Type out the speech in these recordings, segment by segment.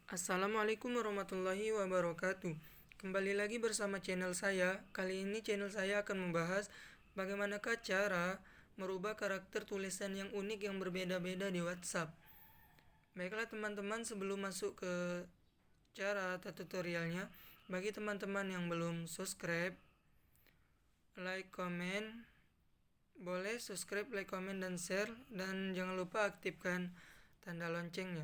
Assalamualaikum warahmatullahi wabarakatuh. Kembali lagi bersama channel saya. Kali ini channel saya akan membahas bagaimanakah cara merubah karakter tulisan yang unik yang berbeda-beda di WhatsApp. Baiklah teman-teman, sebelum masuk ke cara atau tutorialnya, bagi teman-teman yang belum subscribe, like, comment, boleh subscribe, like, comment, dan share, dan jangan lupa aktifkan tanda loncengnya.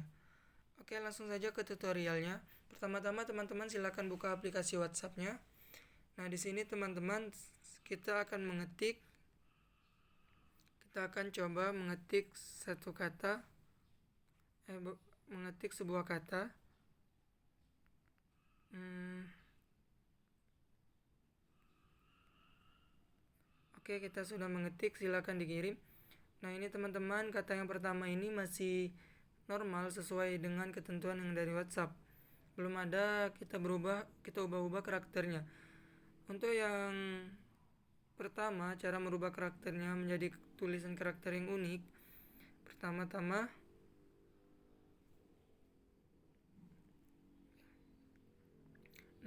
Oke, langsung saja ke tutorialnya. Pertama-tama teman-teman silakan buka aplikasi WhatsApp-nya. Nah, di sini teman-teman kita akan coba mengetik satu kata, mengetik sebuah kata. Oke, kita sudah mengetik, silakan dikirim. Nah, ini teman-teman, kata yang pertama ini masih normal sesuai dengan ketentuan yang dari WhatsApp. Belum ada kita ubah-ubah karakternya. Untuk yang pertama, cara merubah karakternya menjadi tulisan karakter yang unik. Pertama-tama,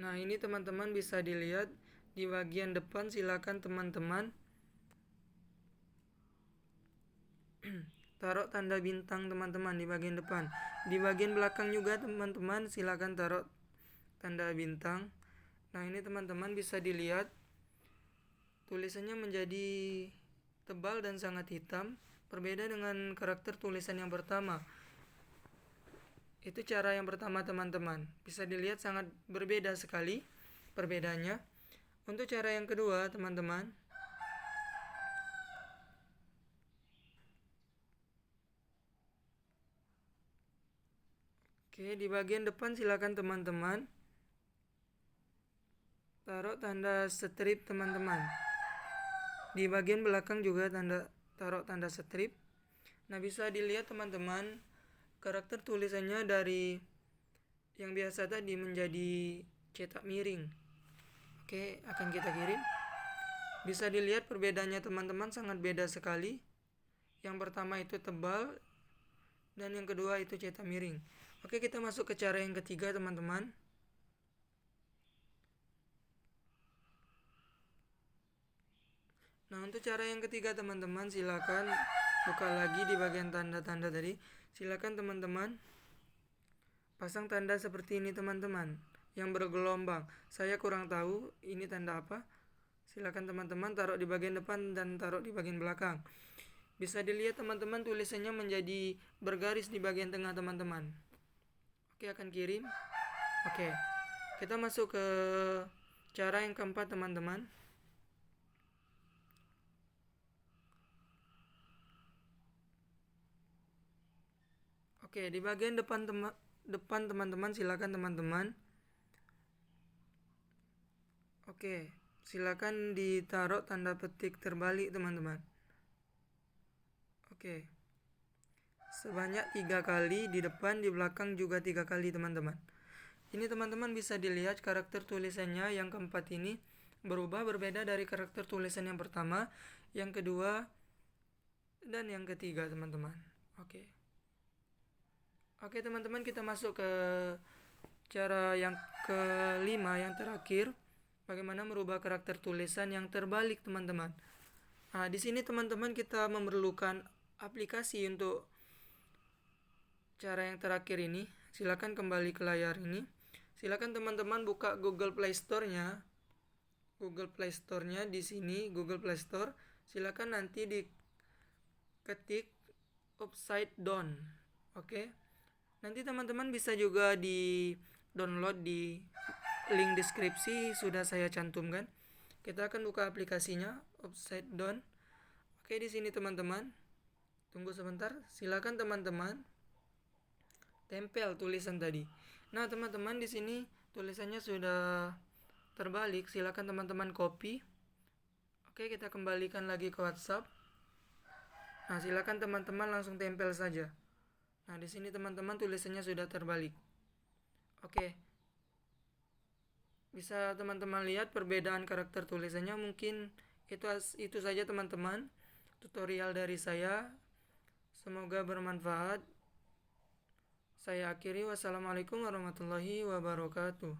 nah ini teman-teman bisa dilihat di bagian depan. Silakan teman-teman taruh tanda bintang teman-teman di bagian depan. Di bagian belakang juga teman-teman silakan taruh tanda bintang. Nah ini teman-teman bisa dilihat tulisannya menjadi tebal dan sangat hitam, berbeda dengan karakter tulisan yang pertama. Itu cara yang pertama teman-teman. Bisa dilihat sangat berbeda sekali perbedaannya. Untuk cara yang kedua teman-teman, oke, di bagian depan silakan teman-teman taruh tanda strip teman-teman. Di bagian belakang juga taruh tanda strip. Nah, bisa dilihat teman-teman karakter tulisannya dari yang biasa tadi menjadi cetak miring. Oke, akan kita kirim. Bisa dilihat perbedaannya teman-teman sangat beda sekali. Yang pertama itu tebal dan yang kedua itu cetak miring. Oke, kita masuk ke cara yang ketiga teman-teman. Nah, untuk cara yang ketiga teman-teman silakan buka lagi di bagian tanda-tanda tadi. Silakan teman-teman pasang tanda seperti ini teman-teman, yang bergelombang. Saya kurang tahu ini tanda apa. Silakan teman-teman taruh di bagian depan dan taruh di bagian belakang. Bisa dilihat teman-teman tulisannya menjadi bergaris di bagian tengah teman-teman. Oke, akan kirim. Oke, kita masuk ke cara yang keempat teman-teman. Oke, di bagian depan teman-teman silakan teman-teman. Oke, silakan ditaruh tanda petik terbalik teman-teman. Oke, sebanyak 3 kali di depan, di belakang juga 3 kali teman-teman. Ini teman-teman bisa dilihat karakter tulisannya yang keempat ini berubah, berbeda dari karakter tulisan yang pertama, yang kedua, dan yang ketiga teman-teman. Oke teman-teman, kita masuk ke cara yang kelima, yang terakhir, bagaimana merubah karakter tulisan yang terbalik teman-teman. Nah, di sini teman-teman kita memerlukan aplikasi untuk cara yang terakhir ini. Silakan kembali ke layar ini. Silakan teman-teman buka Google Play Store-nya. Google Play Store-nya di sini, Google Play Store. Silakan nanti diketik Upside Down. Oke. Nanti teman-teman bisa juga di download di link deskripsi, sudah saya cantumkan. Kita akan buka aplikasinya Upside Down. Oke, di sini teman-teman. Tunggu sebentar. Silakan teman-teman tempel tulisan tadi. Nah, teman-teman di sini tulisannya sudah terbalik. Silakan teman-teman copy. Oke, kita kembalikan lagi ke WhatsApp. Nah, silakan teman-teman langsung tempel saja. Nah, di sini teman-teman tulisannya sudah terbalik. Oke. Bisa teman-teman lihat perbedaan karakter tulisannya. Mungkin itu saja teman-teman tutorial dari saya. Semoga bermanfaat. Saya akhiri, wassalamualaikum warahmatullahi wabarakatuh.